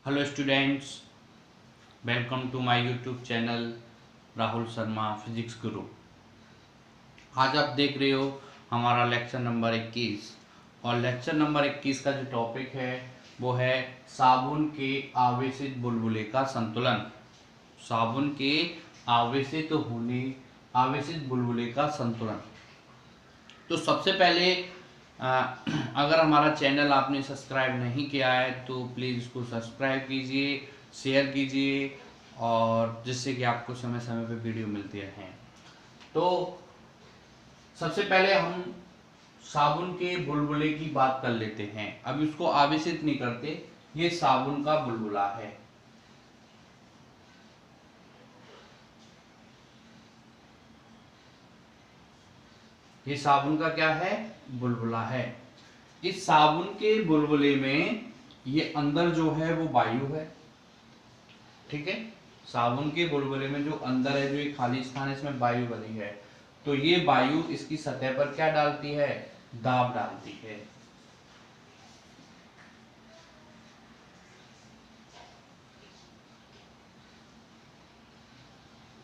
Hello students, welcome to my YouTube channel Rahul Sharma physics guru. आज आप देख रहे हो हमारा लेक्चर नंबर 21 और लेक्चर नंबर 21 का जो टॉपिक है वो है साबुन के आवेशित बुलबुले का संतुलन। साबुन के आवेशित बुलबुले का संतुलन। तो सबसे पहले अगर हमारा चैनल आपने सब्सक्राइब नहीं किया है तो प्लीज़ इसको सब्सक्राइब कीजिए, शेयर कीजिए और जिससे कि आपको समय समय पे वीडियो मिलती रहे। तो सबसे पहले हम साबुन के बुलबुले की बात कर लेते हैं। अब इसको आवेशित नहीं करते, ये साबुन का बुलबुला है। ये साबुन का क्या है? बुलबुला है। इस साबुन के बुलबुले में ये अंदर जो है वो वायु है, ठीक है। साबुन के बुलबुले में जो अंदर है, जो ये खाली स्थान है, इसमें वायु भरी है। तो ये वायु इसकी सतह पर क्या डालती है? दाब डालती है।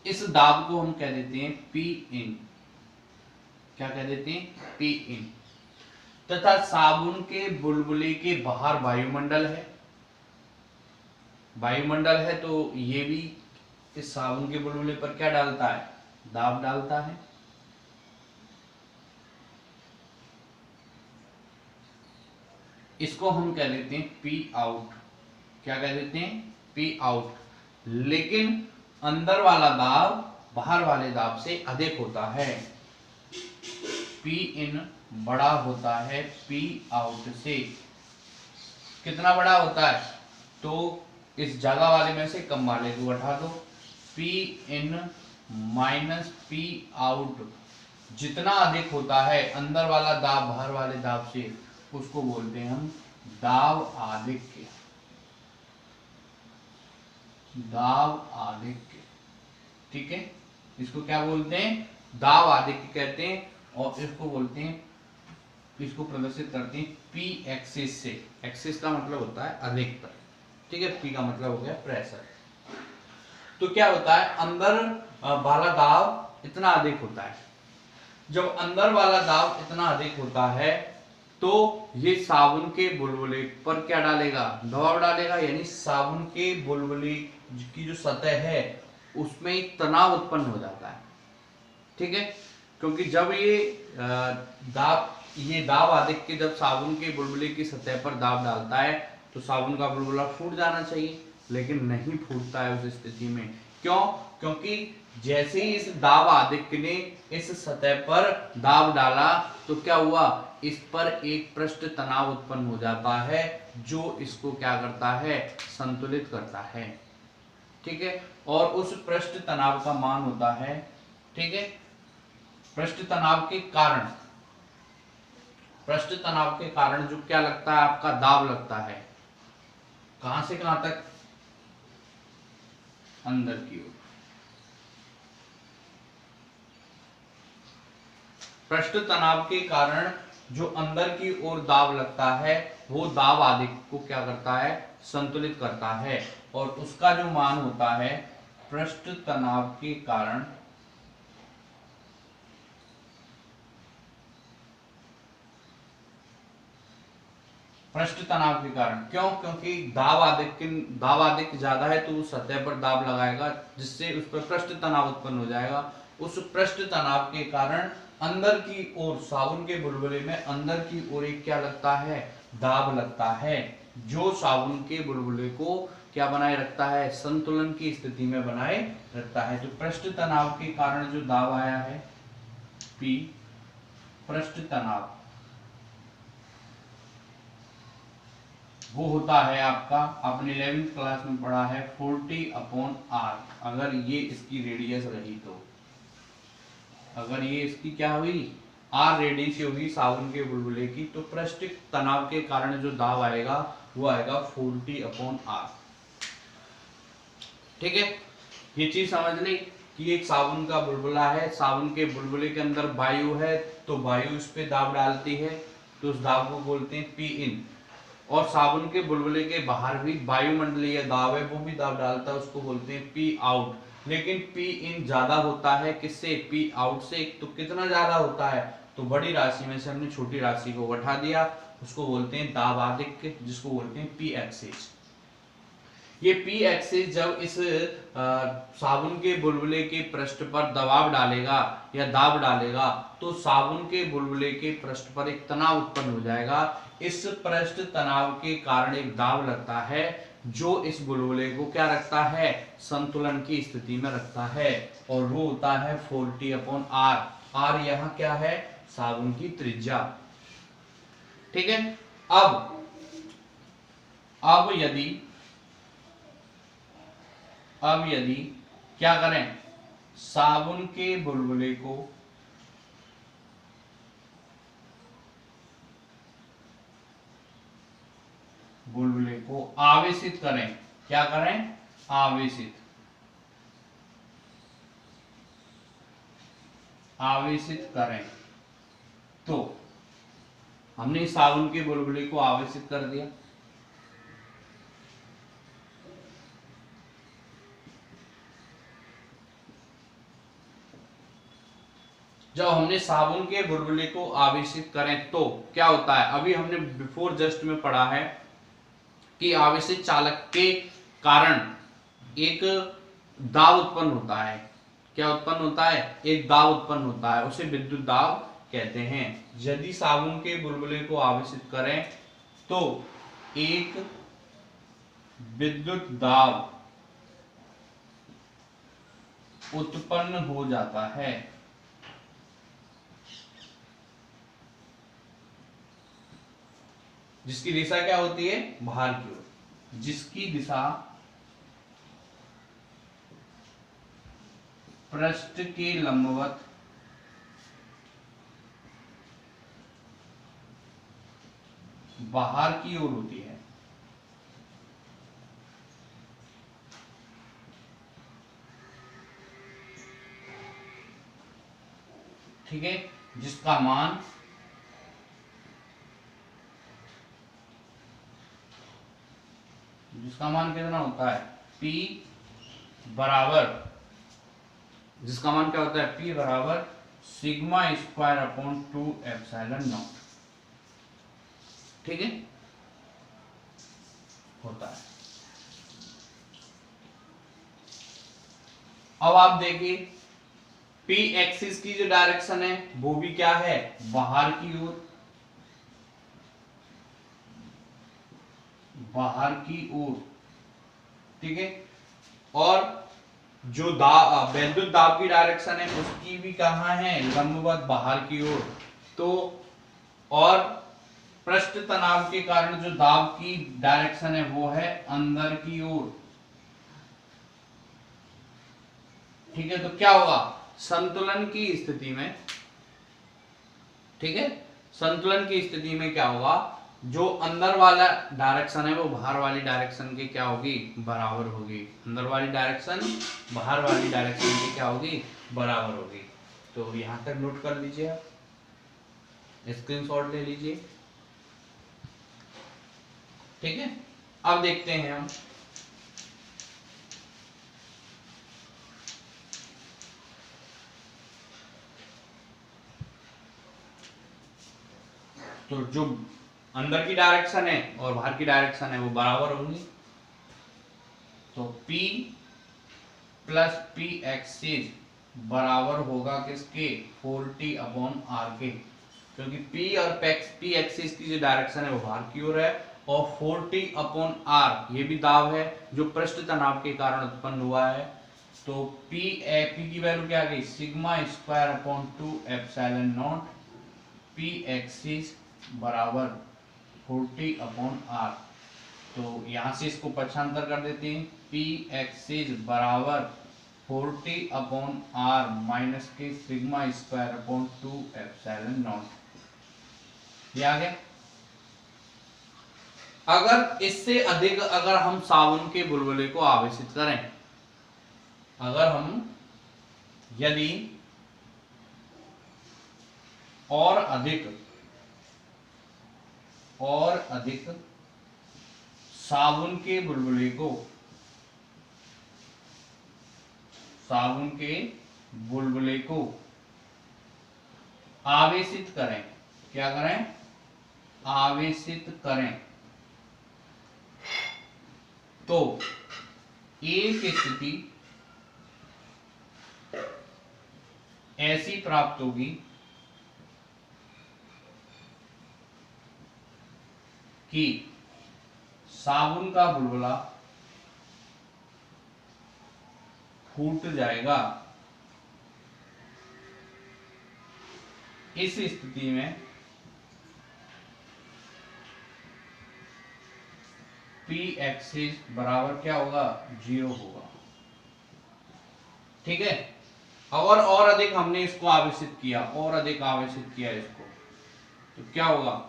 इस दाब को हम कह देते हैं पी इन। क्या कह देते हैं? P in. तथा साबुन के बुलबुले के बाहर वायुमंडल है। वायुमंडल है तो ये भी इस साबुन के बुलबुले पर क्या डालता है? दाब डालता है। इसको हम कह देते हैं पी आउट। क्या कह देते हैं? P out. लेकिन अंदर वाला दाब बाहर वाले दाब से अधिक होता है। पी इन बड़ा होता है पी आउट से। कितना बड़ा होता है? तो इस जगह वाले में से कम वाले को हटा दो। P in minus P out जितना अधिक होता है अंदर वाला दाब बाहर वाले दाब से, उसको बोलते हैं हम दाब आधिक्य। दाब आधिक्य, ठीक है। इसको क्या बोलते हैं? दाब आधिक्य कहते हैं। और इसको बोलते हैं, इसको प्रदर्शित करते हैं पी एक्सिस से। एक्सिस का मतलब होता है अधिकतर, ठीक है। पी का मतलब हो गया प्रेशर। तो क्या होता है? अंदर वाला दाब इतना अधिक होता है। जब अंदर वाला दाब इतना अधिक होता है तो ये साबुन के बुलबुले पर क्या डालेगा? दबाव डालेगा। यानी साबुन के बुलबुले की जो सतह है उसमें एक तनाव उत्पन्न हो जाता है, ठीक है। क्योंकि जब ये दाब आधिक्य जब साबुन के बुलबुले की सतह पर दाब डालता है तो साबुन का बुलबुला फूट जाना चाहिए, लेकिन नहीं फूटता है उस स्थिति में। क्यों? क्योंकि जैसे ही इस दाब आधिक्य ने इस सतह पर दाब डाला तो क्या हुआ? इस पर एक पृष्ठ तनाव उत्पन्न हो जाता है जो इसको क्या करता है? संतुलित करता है, ठीक है। और उस पृष्ठ तनाव का मान होता है, ठीक है। पृष्ठ तनाव के कारण जो क्या लगता है? आपका दाब लगता है। कहां से कहां तक? अंदर की ओर। पृष्ठ तनाव के कारण जो अंदर की ओर दाब लगता है वो दाब आधिक्य को क्या करता है? संतुलित करता है। और उसका जो मान होता है पृष्ठ तनाव के कारण, पृष्ठ तनाव के कारण। क्यों? क्योंकि दाब आधिक्य ज्यादा है तो उस सतह पर दाब लगाएगा जिससे उस पर पृष्ठ तनाव उत्पन्न हो जाएगा। उस पृष्ठ तनाव के कारण अंदर की ओर साबुन के बुलबुले में अंदर की ओर एक क्या लगता है? दाब लगता है, जो साबुन के बुलबुले को क्या बनाए रखता है? संतुलन की स्थिति में बनाए रखता है। तो पृष्ठ तनाव के कारण जो दाब आया है P, पृष्ठ तनाव, वो होता है आपका, आपने 11वीं क्लास में पढ़ा है 40/r। अगर ये इसकी रेडियस रही तो, अगर ये इसकी क्या हुई? r रेडियस होगी साबुन के बुलबुले की, तो पृष्ठ तनाव के कारण जो दाब आएगा वो आएगा 40/r, ठीक है। ये चीज समझ ली कि एक साबुन का बुलबुला है, साबुन के बुलबुले के अंदर वायु है तो वायु इस पे दाब डालती है, तो उस दाब को बोलते हैं पी इन। और साबुन के बुलबुले के बाहर भी वायुमंडलीय दाब है, वो भी दाब डालता है, उसको बोलते हैं पी आउट। लेकिन पी इन ज्यादा होता है किससे, पी आउट से। तो कितना ज्यादा होता है, तो बड़ी राशि में से हमने छोटी राशि को घटा दिया, उसको बोलते हैं दाब आधिक्य, जिसको बोलते हैं पी एक्सिस। ये पी एक्सिस जब इस साबुन के बुलबुले के पृष्ठ पर दबाव डालेगा या दाब डालेगा, तो साबुन के बुलबुले के पृष्ठ पर एक तनाव उत्पन्न हो जाएगा। इस पृष्ठ तनाव के कारण एक दाब लगता है, जो इस बुलबुले को क्या रखता है, संतुलन की स्थिति में रखता है, और वो होता है 40/R। R यहाँ क्या है, साबुन की त्रिज्या। ठीक है। अब यदि क्या करें, साबुन के बुलबुले को आवेशित करें, क्या करें, आवेशित करें, तो हमने साबुन के बुलबुले को आवेशित कर दिया। जब हमने साबुन के बुलबुले को आवेशित करें तो क्या होता है, अभी हमने बिफोर जस्ट में पढ़ा है कि आवेशित चालक के कारण एक दाब उत्पन्न होता है। क्या उत्पन्न होता है, एक दाब उत्पन्न होता है, उसे विद्युत दाब कहते हैं। यदि साबुन के बुलबुले को आवेशित करें तो एक विद्युत दाब उत्पन्न हो जाता है, जिसकी दिशा क्या होती है, बाहर की ओर, जिसकी दिशा पृष्ठ के लंबवत बाहर की ओर होती है। ठीक है, जिसका मान कितना होता है, P बराबर, जिसका मान क्या होता है, P बराबर sigma square upon 2 epsilon not. ठीक है, होता है। अब आप देखिए, P एक्सिस की जो डायरेक्शन है वो भी क्या है, बाहर की ओर, ठीक है। और जो विद्युत दाब की डायरेक्शन है उसकी भी कहाँ है, लंबवत बाहर की ओर। तो और पृष्ठ तनाव के कारण जो दाब की डायरेक्शन है वो है अंदर की ओर। ठीक है, तो क्या होगा, संतुलन की स्थिति में, ठीक है, संतुलन की स्थिति में क्या होगा, जो अंदर वाला डायरेक्शन है वो बाहर वाली डायरेक्शन के क्या होगी, बराबर होगी। अंदर वाली डायरेक्शन बाहर वाली डायरेक्शन की क्या होगी, बराबर होगी। तो यहां तक नोट कर लीजिए, आप स्क्रीनशॉट ले लीजिए। ठीक है, अब देखते हैं हम तो जो अंदर की डायरेक्शन है और बाहर की डायरेक्शन है वो बराबर होंगी। तो P प्लस P एक्सिस बराबर होगा किसके, 40/R के, क्योंकि P और P एक्सिस की जो डायरेक्शन है वो बाहर की ओर है, और 40/R ये भी दाब है जो पृष्ठ तनाव के कारण उत्पन्न हुआ है। तो P की वैल्यू क्या आ गई, sigma square upon 2 epsilon not P axis बराबर 40/R। तो यहां से इसको पक्षांतर कर देते हैं, P एक्सिस बराबर 40/R माइनस के sigma square upon 2 epsilon not. ये आ गया। अगर इससे अधिक अगर हम साबुन के बुलबुले को आवेशित करें, अगर हम यदि और अधिक साबुन के बुलबुले को, साबुन के बुलबुले को आवेशित करें। क्या करें? आवेशित करें। तो एक स्थिति ऐसी प्राप्त होगी कि साबुन का बुलबुला फूट जाएगा। इस स्थिति में P एक्सिस बराबर क्या होगा? 0 होगा। ठीक है। और अधिक हमने इसको आवेशित किया, और अधिक आवेशित किया इसको, तो क्या होगा?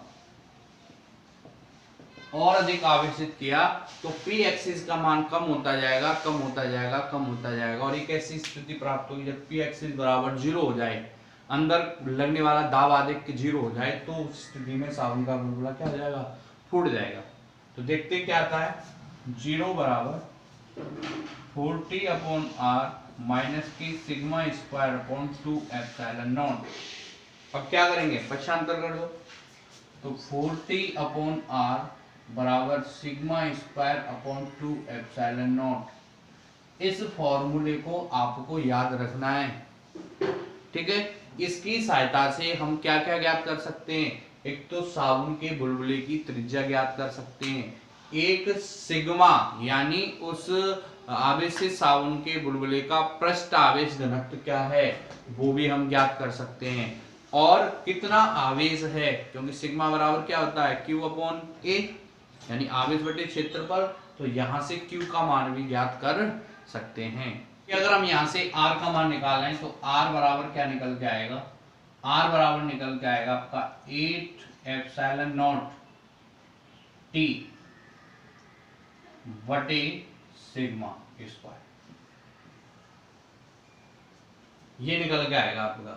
और अधिक आवेशित किया तो P एक्सिस का मान कम होता जाएगा, कम होता जाएगा, कम होता जाएगा, और एक ऐसी स्थिति प्राप्त होगी जब P एक्सिस बराबर 0 हो जाए, अंदर लगने वाला दाब आदिक 0 हो जाए, तो उस स्थिति में साबुन का बुलबुला क्या हो जाएगा? फूट जाएगा। तो देखते हैं क्या आता है। 0 बराबर 40/r माइनस की sigma square upon 2 epsilon not. अब क्या करेंगे? पक्षांतर कर दो। तो 40/r बराबर sigma square upon 2 epsilon not. इस फॉर्मूले को आपको याद रखना है। ठीक है। इसकी सहायता से हम क्या क्या ज्ञात कर सकते हैं? एक तो साबुन के बुलबुले की त्रिज्या ज्ञात कर सकते हैं, एक सिग्मा यानी उस आवेशित साबुन के बुलबुले का पृष्ठ आवेश घनत्व क्या है वो भी हम ज्ञात कर सकते हैं, और कितना आवेश है, क्योंकि सिग्मा बराबर क्या होता है? Q/A, यानी आवेश बटे क्षेत्रफल। तो यहां से Q का मान भी ज्ञात कर सकते हैं। कि अगर हम यहां से R का मान निकालें तो R बराबर क्या निकल के आएगा? R बराबर निकल के आएगा आपका 8 एप्सिलॉन नॉट T बटे सिग्मा स्क्वायर। ये निकल के आएगा आपका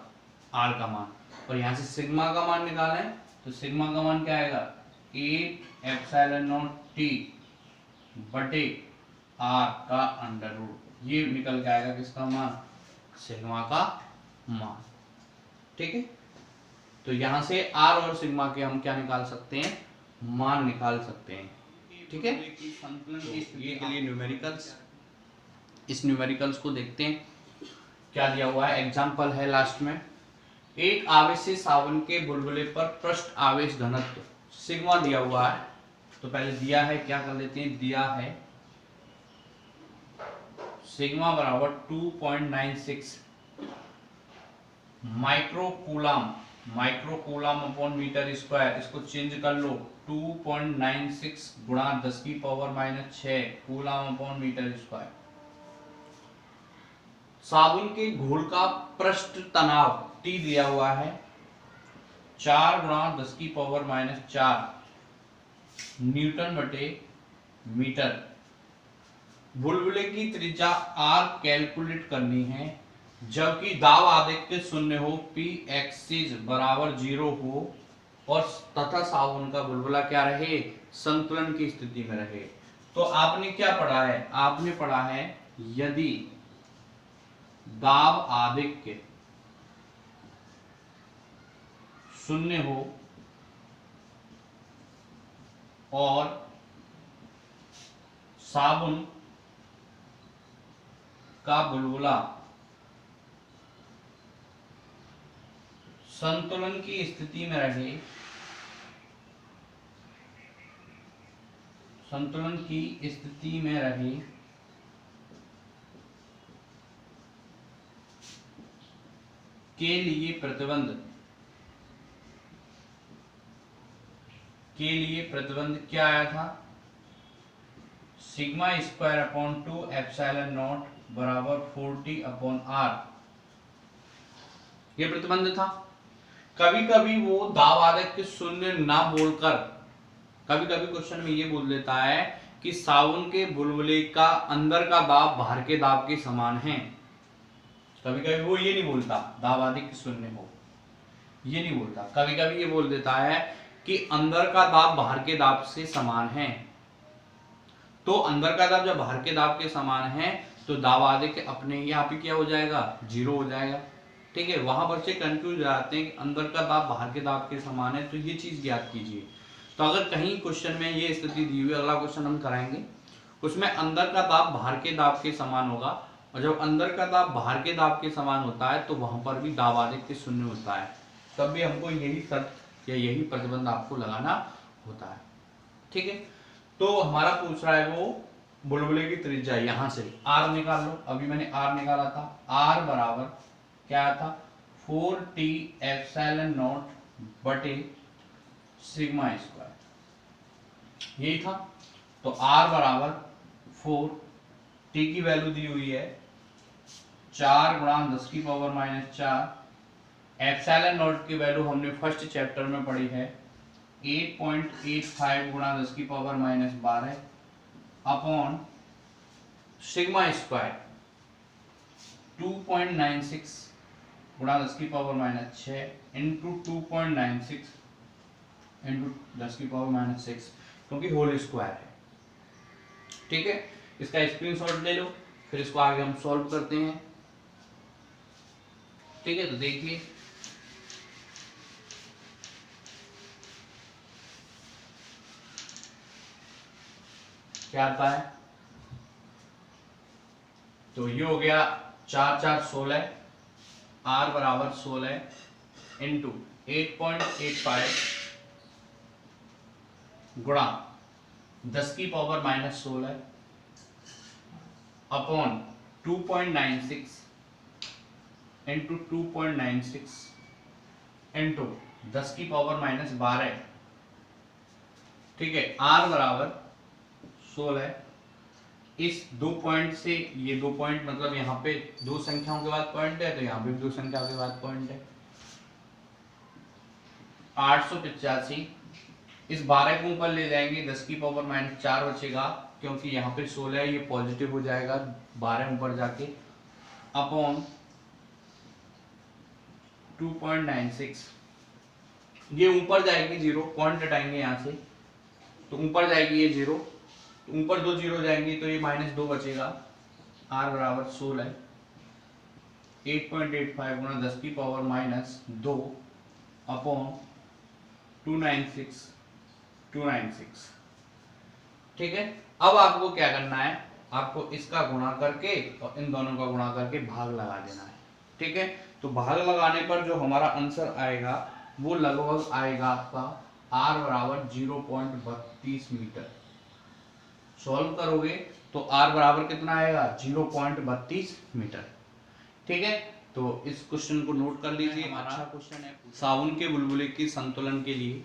R का मान। और यहां से सिग्मा का मान निकालें तो सिग्मा का मान क्या आएगा? 8 एप्सिलॉन नॉट T बटे R का अंडर रूट। ये निकल के आएगा किसका मान? सिग्मा का मान। ठीक है। तो यहां से R और सिग्मा के हम क्या निकाल सकते हैं? मान निकाल सकते हैं। ठीक है। संतुलन की स्थिति के लिए न्यूमेरिकल्स, इस न्यूमेरिकल्स को देखते हैं क्या दिया हुआ है। एग्जांपल है लास्ट में, एक आवेशित साबुन के बुलबुले पर पृष्ठ आवेश घनत्व सिग्मा दिया हुआ है। तो पहले दिया है, क्या कर लेते हैं? दिया है सिग्मा बराबर 2.96 microcoulomb, microcoulomb upon metre square. इसको चेंज कर लो, 2.96 गुणा 10⁻⁶ कूलम अपॉन मीटर स्क्वायर। साबुन के घोल का पृष्ठ तनाव T दिया हुआ है 4 गुणा 10⁻⁴ न्यूटन बटे मीटर। बुलबुले की त्रिज्या R कैलकुलेट करनी है जबकि दाब आदित्य 0 हो, P एक्सिस बराबर 0 हो और तथा साबुन का बुलबुला क्या रहे? संतुलन की स्थिति में रहे। तो आपने क्या पढ़ा है? आपने पढ़ा है यदि दाब आधिक्य 0 हो और साबुन का बुलबुला संतुलन की स्थिति में रहे, संतुलन की स्थिति में रहे के लिए प्रतिबंध क्या आया था? Sigma square upon 2 epsilon not बराबर 40/r। ये प्रतिबंध था। कभी कभी वो दाब आदित्य 0 ना बोलकर कभी कभी क्वेश्चन में ये बोल देता है कि साबुन के बुलबुले का अंदर का दाब बाहर के दाब के समान है। कभी कभी वो ये नहीं बोलता दाब आदित्य 0 हो, ये नहीं बोलता। कभी कभी ये बोल देता है कि अंदर का दाब बाहर के दाब से समान है। तो अंदर का दाब जब बाहर के दाब के समान है तो दाब आदिक्य अपने यहाँ पे क्या हो जाएगा, 0 हो जाएगा। ठीक है, वहां बच्चे कंफ्यूज हो जाते हैं कि अंदर का दाब बाहर के दाब के समान है, तो ये चीज याद कीजिए। तो अगर कहीं क्वेश्चन में ये स्थिति दी हुई, अगला क्वेश्चन हम कराएंगे, उसमें अंदर का दाब बाहर के दाब के समान होगा, और जब अंदर का दाब बाहर के दाब के समान होता है तो वहां पर भी दाब आदिक्य शून्य होता है, तब भी हमको यही शर्त या यही प्रतिबंध आपको लगाना होता है। ठीक है, तो हमारा पूछ रहा है वो बुलबुले की त्रिज्या, यहां से r निकाल लो। अभी मैंने r निकाला था, r बराबर क्या था, 4t एप्सिलॉन नॉट बटे सिग्मा स्क्वायर, यही था। तो r बराबर 4, t की वैल्यू दी हुई है 4 गुणा 10 की पावर माइनस 4, एप्सिलॉन नॉट की वैल्यू हमने फर्स्ट चैप्टर में पढ़ी है 8.85 गुणा 10 की power minus 12 upon sigma square 2.96 गुणा 10 की पावर माइनस 6 इंटू 2.96 इंटू 10 की पावर माइनस 6, क्योंकि होल स्क्वायर है। ठीक है, इसका स्क्रीनशॉट ले लो, फिर इसको आगे हम सॉल्व करते हैं। ठीक है, तो देखिए क्या आता है। तो ये हो गया 4 4 16, r बराबर 16 इंटू 8.85 गुणा 10 की power minus 16 upon 2.96 into 2.96 into 10 की पावर माइनस 12। ठीक है, r बराबर 16, इस 2 पॉइंट से ये 2 पॉइंट, मतलब यहाँ पे 2 संख्याओं के बाद पॉइंट है, तो यहाँ पे 2 संख्याओं के बाद पॉइंट है। 885, इस 12 को ऊपर ले जाएंगे, 10 की पावर माइनस 4 बचेगा, क्योंकि यहाँ पे 16 है, ये पॉजिटिव हो जाएगा 12 ऊपर जाके, अपॉन 2.96, ये ऊपर जाएगी 0, पॉइंट हटाएंगे यहाँ से, तो ऊपर जाएगी ये 0, तो ऊपर 2 0 जाएंगी, तो ये -2 बचेगा। r बराबर 16, 8.85 गुणा 10 की पावर माइनस 2 अपॉन 296। ठीक है, अब आपको क्या करना है, आपको इसका गुणा करके और इन दोनों का गुणा करके भाग लगा देना है। ठीक है, तो भाग लगाने पर जो हमारा आंसर आएगा वो लगभग आएगा आपका r बराबर 0.32 मीटर। सॉल्व करोगे तो r बराबर कितना आएगा, 0.32 मीटर। ठीक है, तो इस क्वेश्चन को नोट कर लीजिए, अच्छा क्वेश्चन है। साबुन के बुलबुले के संतुलन के लिए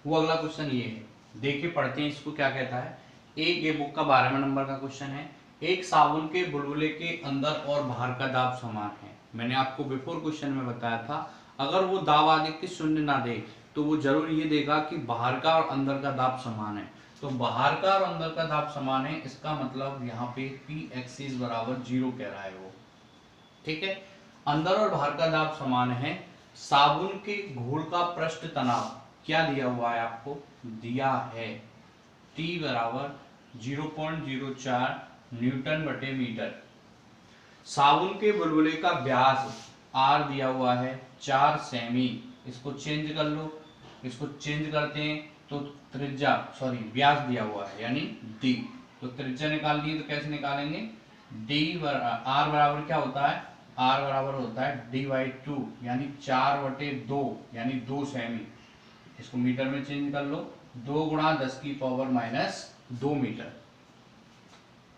वो अगला क्वेश्चन ये है, देखिए पढ़ते हैं इसको क्या कहता है। एक ये बुक का 12वें नंबर का क्वेश्चन है, एक साबुन के बुलबुले के अंदर और बाहर का दाब समान है। मैंने आपको बिफोर क्वेश्चन में बताया था, अगर वो दाब आदिक्य शून्य ना दे तो वो जरूर ये देगा कि बाहर का और अंदर का दाब समान है। तो बाहर का और अंदर का दाब समान है, इसका मतलब यहाँ पे P एक्सिस बराबर 0 कह रहा है वो। ठीक है, अंदर और बाहर का दाब समान है। साबुन के घोल का पृष्ठ तनाव क्या दिया हुआ है, आपको दिया है T बराबर 0.04 न्यूटन बटे मीटर। साबुन के बुलबुले का व्यास R दिया हुआ है 4 सेमी, इसको चेंज कर लो, इसको चेंज करते हैं तो त्रिज्या व्यास दिया हुआ है यानी d, तो त्रिज्या निकालनी है तो कैसे निकालेंगे, r बराबर क्या होता है, r बराबर होता है d/2 यानी 4/2 यानी 2 सेमी। इसको मीटर में चेंज कर लो, 2 गुणा 10 की पावर माइनस 2 मीटर।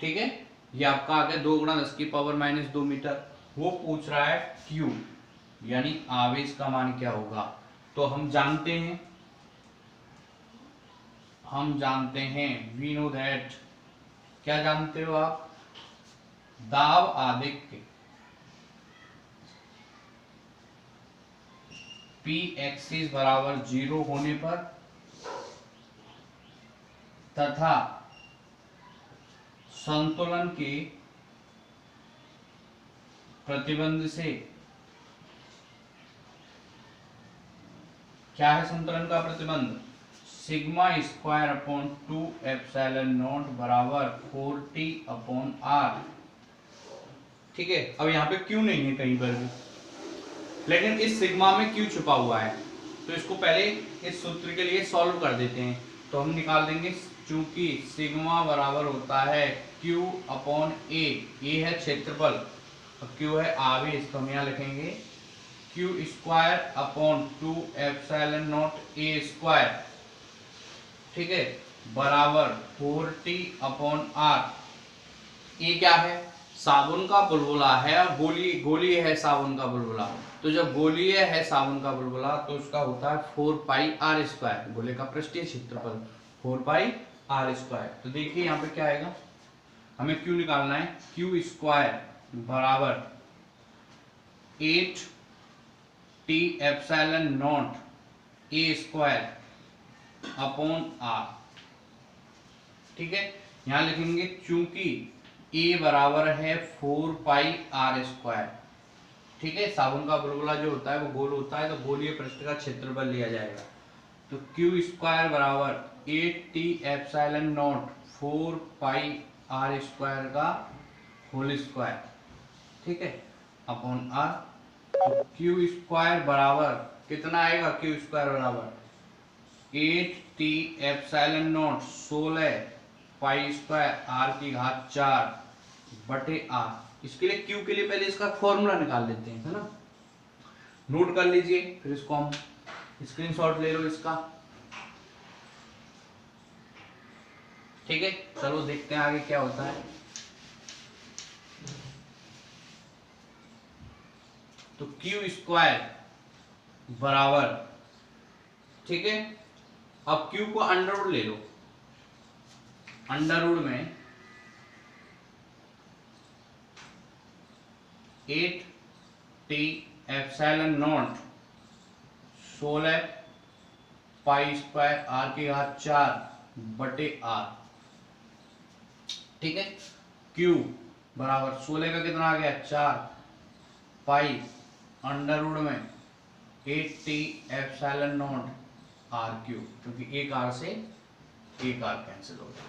ठीक है, ये आपका आ गया 2 गुणा 10 की पावर माइनस 2 मीटर। वो पूछ रहा है Q यानी आवेश का मान क्या होगा। तो हम जानते हैं वी नो दैट, क्या जानते हो आप, दाब आदिक्य P एक्सिस बराबर 0 होने पर तथा संतुलन के प्रतिबंध से, क्या है संतुलन का प्रतिबंध, sigma square upon 2 epsilon not बराबर 4t अपॉन r। ठीक है, अब यहाँ पे क्यू नहीं है कहीं पर भी, लेकिन इस सिग्मा में क्यू छुपा हुआ है, तो इसको पहले इस सूत्र के लिए सॉल्व कर देते हैं। तो हम निकाल देंगे, चूंकि सिग्मा बराबर होता है क्यू अपॉन ए है क्षेत्रफल और क्यू है आवेश, तो हम यहाँ लिखेंगे Q square upon 2 epsilon naught A square, ठीक है, बराबर 4t अपॉन आर। ये क्या है, साबुन का बुलबुला है और गोली है साबुन का बुलबुला। तो जब गोलीय है साबुन का बुलबुला तो उसका होता है 4 पाई आर स्क्वायर, गोले का पृष्ठीय क्षेत्रफल 4 पाई आर स्क्वायर। तो देखिए यहाँ पे क्या आएगा, हमें क्यू निकालना है, क्यू स्क्वायर बराबर 8 T epsilon naught A square upon R. ठीक है, यहां लिखेंगे चूंकि ए बराबर है 4 पाई आर स्क्वायर। ठीक है, साबुन का बुलबुला जो होता है वो गोल होता है, तो गोलीय पृष्ठ का क्षेत्रफल लिया जाएगा। तो क्यू स्क्वायर बराबर 8t epsilon naught 4 pi R square का होल स्क्वायर, ठीक है, अपॉन आर। तो क्यू स्क्वायर बराबर कितना आएगा, क्यू स्क्वायर बराबर 8t epsilon naught 16 pi square R की घात 4 बटे आर। इसके लिए क्यू के लिए पहले इसका फॉर्मूला निकाल लेते हैं, है ना, नोट कर लीजिए, फिर इसको हम स्क्रीनशॉट ले लो इसका। ठीक है, चलो देखते हैं आगे क्या होता है। तो क्यू स्क्वायर बराबर, ठीक है, अब क्यू को अंडर रूट ले लो, अंडर रूट में 8t epsilon naught 16 pi square R की घात 4 बटे आर। ठीक है, क्यू बराबर 16 का कितना आ गया 4 पाई अंडर रूट में 8t epsilon not are Q, क्योंकि एक आर से एक आर कैंसिल हो गया।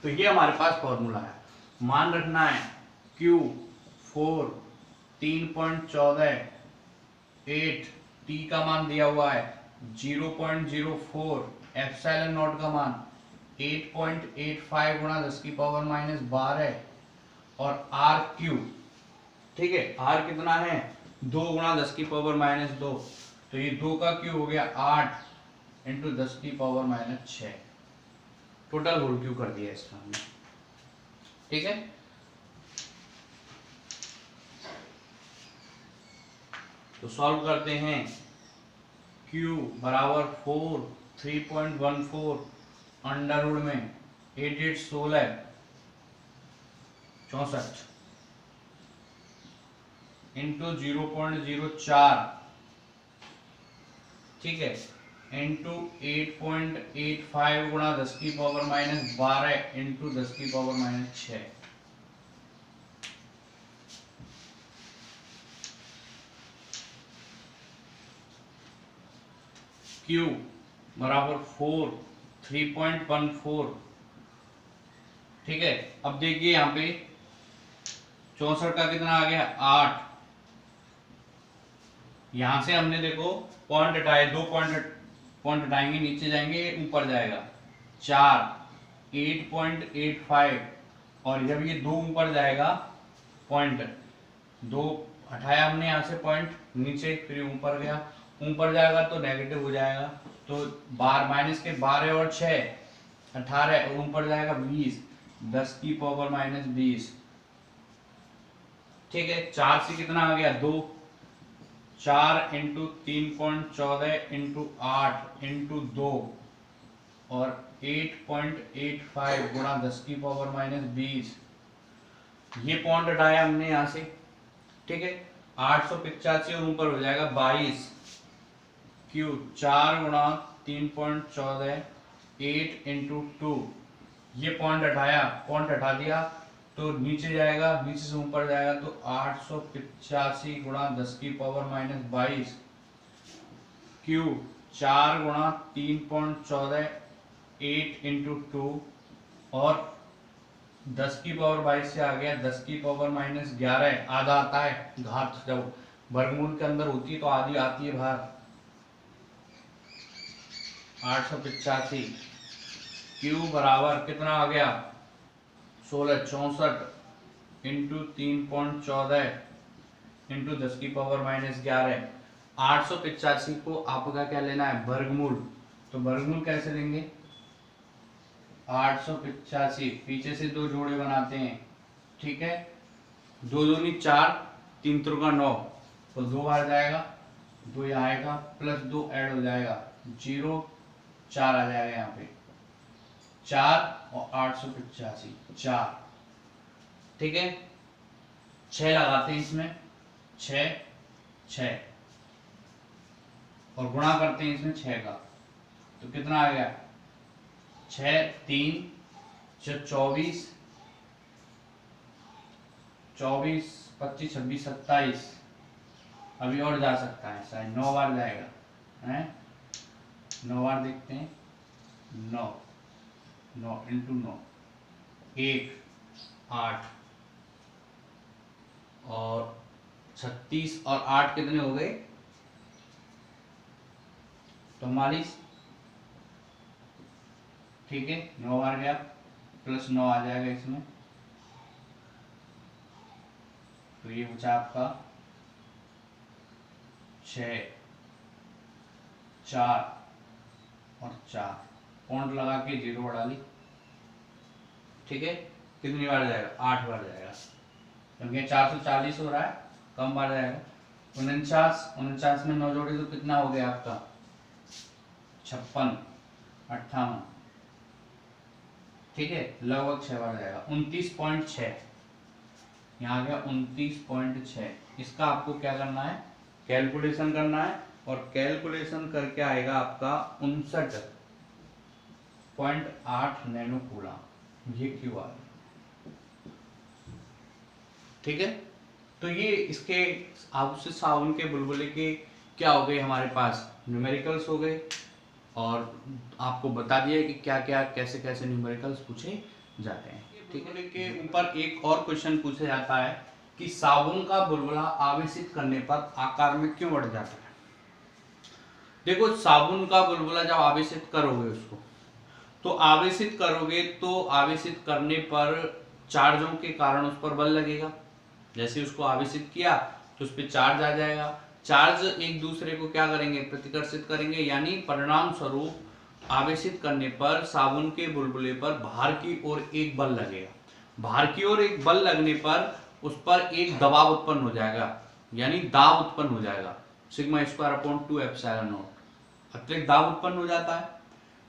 तो ये हमारे पास फॉर्मूला है। मान रखना है क्यू 4 3.14, 8 t का मान दिया हुआ है 0.04, एप्सिलॉन नॉट का मान 8.85 गुणा 10 की पावर माइनस 12 और आर क्यू, ठीक है, आर कितना है 2 गुणा 10 की पावर माइनस 2, तो ये 2 का क्यू हो गया 8 इंटू 10 की power minus 6, total whole Q कर दिया इसका हमने। ठीक है, तो सॉल्व करते हैं। Q बराबर 4 3.14 अंडर रूट में 8 8 16 64 इंटू 0.04, ठीक है, इंटू 8.85 गुणा 10 की पावर माइनस 12 इंटू 10 की पावर माइनस 6। Q बराबर 4 3.14, ठीक है। अब देखिए यहाँ पे 64 का कितना आ गया 8, यहां से हमने देखो पॉइंट हटाए, 2 पॉइंट हटाएंगे, नीचे जाएंगे ऊपर जाएगा 4 8.85, और जब ये 2 ऊपर जाएगा पॉइंट 2 हटाया हमने यहाँ से पॉइंट नीचे, फिर ऊपर गया, ऊपर जाएगा तो नेगेटिव हो जाएगा, तो बार माइनस के 12 और 6 18 और ऊपर जाएगा 20 10 की पावर माइनस 20, ठीक है। 4 से कितना आ गया 2, 4 इंटू 3.14 इंटू 8 इंटू 2 और 8.85 गुणा 10 की पावर माइनस 20, ये पॉइंट हटाया हमने यहाँ से, ठीक है। 885 और ऊपर हो जाएगा 22, क्यू 4 गुणा 3.14 8 इंटू 2, ये पॉइंट हटाया, पॉइंट हटा दिया तो नीचे जाएगा, नीचे से ऊपर जाएगा तो 885 गुणा 10 की पावर माइनस 22, क्यू 4 गुणा 3.14 8 इंटू 2 और 10 की पावर 22 से आ गया 10 की पावर -11 आधा आता है। घात जब वर्गमूल के अंदर होती है तो आधी आती है बाहर। 885 क्यू बराबर कितना आ गया 1664 इंटू 3.14 इंटू 10 की पावर -11। 885 को आपका क्या लेना है वर्गमूल, तो वर्गमूल कैसे लेंगे 885 पीछे से दो जोड़े बनाते हैं, ठीक है, 2 दूनी 4 3 त्रिका 9 तो 2 बार जाएगा 2 यहाँ आएगा प्लस 2 ऐड हो जाएगा 0 4 आ जाएगा यहाँ पे 4 और 885 4, ठीक है। 6 लगाते हैं इसमें 6 6 और गुणा करते हैं इसमें 6 का तो कितना आ गया 6 3 24 24 25 26 27। अभी और जा सकता है शायद 9 बार जाएगा है 9 बार देखते हैं 9 9 इंटू 9 1 8 और 36 और 8 कितने हो गए 44, ठीक है। 9 बार गया प्लस 9 आ जाएगा इसमें तो ये बचा आपका 6 4 और 4 पॉइंट लगा के 0 बढ़ा ली, ठीक है। कितनी बार जाएगा 8 बार जाएगा क्योंकि 440 हो रहा है कम बार जाएगा। 49 में 9 जोड़े तो कितना हो गया आपका 56 58, ठीक है, लगभग 6 बार जाएगा 29.6 यहाँ आ गया 29.6। इसका आपको क्या करना है कैलकुलेशन करना है और कैलकुलेशन करके आएगा आपका 59.8 नैनो कूलम, ये क्यों आ गया, ठीक है। तो ये इसके आपसे सावन के बुलबुले के क्या हो गए हमारे पास न्यूमेरिकल्स हो गए और आपको बता दिया कि क्या क्या कैसे कैसे न्यूमेरिकल्स पूछे जाते हैं, ठीक है। के ऊपर एक और क्वेश्चन पूछा जाता है कि साबुन का बुलबुला आवेशित करने पर आकार में क्यों बढ़ जाता है। देखो साबुन का बुलबुला जब आवेशित करोगे उसको तो आवेशित करोगे तो आवेशित करने पर चार्जों के कारण उस पर बल लगेगा, जैसे उसको आवेशित किया तो उस पर चार्ज आ जाएगा, चार्ज एक दूसरे को क्या करेंगे प्रतिकर्षित करेंगे, यानी परिणाम स्वरूप आवेशित करने पर साबुन के बुलबुले पर बाहर की ओर एक बल लगेगा, बाहर की ओर एक बल लगने पर उस पर एक दबाव उत्पन्न हो जाएगा, यानी दाब उत्पन्न हो जाएगा sigma square upon 2 epsilon not, अतिरिक्त दाब उत्पन्न हो जाता है,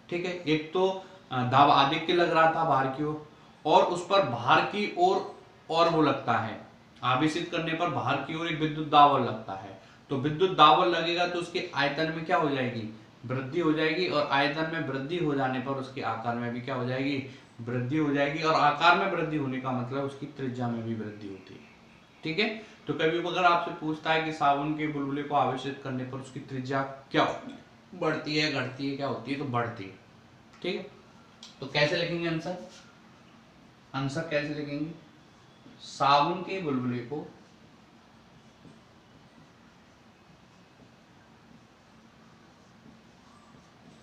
ठीक है। एक तो दाब आधिक्य लग रहा था बाहर की ओर और उस पर बाहर की ओर और वो लगता है आवेशित करने पर बाहर की ओर एक विद्युत दाब लगता है, तो विद्युत दाब लगेगा तो उसके आयतन में क्या हो जाएगी वृद्धि हो जाएगी और आयतन में वृद्धि हो जाने पर उसके आकार में भी क्या हो जाएगी वृद्धि हो जाएगी और आकार में वृद्धि होने का मतलब उसकी त्रिज्या में भी वृद्धि होती है, ठीक है। तो कभी अगर आपसे पूछता है कि साबुन के बुलबुले को आवेशित करने पर उसकी त्रिज्या क्या होती है बढ़ती है घटती है क्या होती है तो बढ़ती है, ठीक है। तो कैसे लिखेंगे आंसर, आंसर कैसे लिखेंगे साबुन के बुलबुले को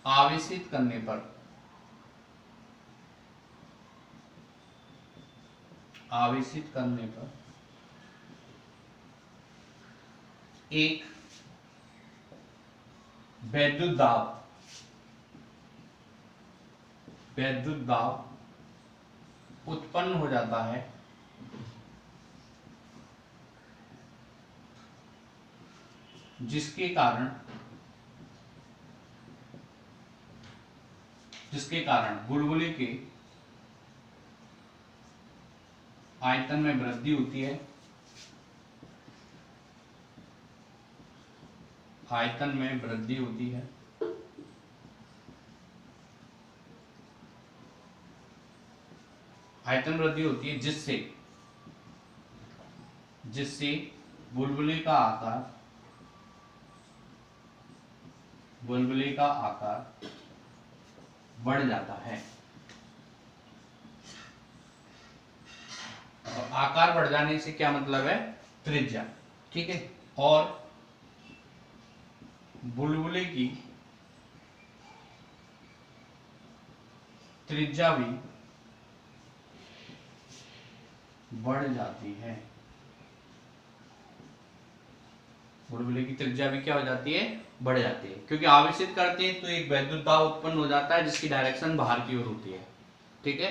आवेशित करने पर एक वैद्युत दाब उत्पन्न हो जाता है जिसके कारण बुलबुले के आयतन में वृद्धि होती है, आयतन में वृद्धि होती है जिससे बुलबुले का आकार बढ़ जाता है। और आकार बढ़ जाने से क्या मतलब है, त्रिज्या, ठीक है। और बुलबुले की त्रिज्या भी बढ़ जाती है। बुलबुले की त्रिज्या भी क्या हो जाती है, बढ़ जाती है, क्योंकि आवेशित करते हैं तो एक वैद्युत दाब उत्पन्न हो जाता है जिसकी डायरेक्शन बाहर की ओर होती है, ठीक है,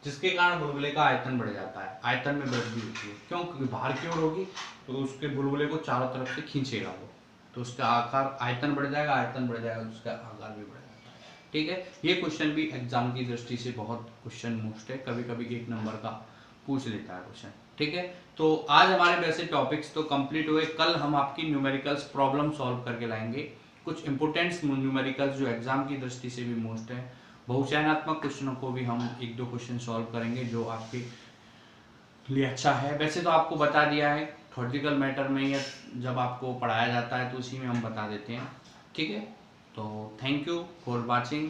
जिसके कारण बुलबुले का आयतन बढ़ जाता है, आयतन में वृद्धि होती है। क्यों, क्योंकि बाहर की ओर होगी तो उसके बुलबुले को चारों तरफ से खींचेगा वो, तो उसका आकार, आयतन बढ़ जाएगा, आयतन बढ़ जाएगा तो उसका आकार भी बढ़ जाएगा, ठीक है। ये क्वेश्चन भी एग्जाम की दृष्टि से बहुत क्वेश्चन मोस्ट है, कभी कभी 1 नंबर का पूछ लेता है क्वेश्चन, ठीक है। तो आज हमारे वैसे टॉपिक्स तो कंप्लीट हुए, कल हम आपकी न्यूमेरिकल्स प्रॉब्लम सॉल्व करके लाएंगे, कुछ इंपोर्टेंट न्यूमेरिकल्स जो एग्जाम की दृष्टि से भी मोस्ट है। बहुचयनात्मक क्वेश्चनों को भी हम 1-2 क्वेश्चन सॉल्व करेंगे जो आपके लिए अच्छा है। वैसे तो आपको बता दिया है थ्योरेटिकल मैटर में, या जब आपको पढ़ाया जाता है तो उसी में हम बता देते हैं, ठीक है। तो थैंक यू फॉर वॉचिंग।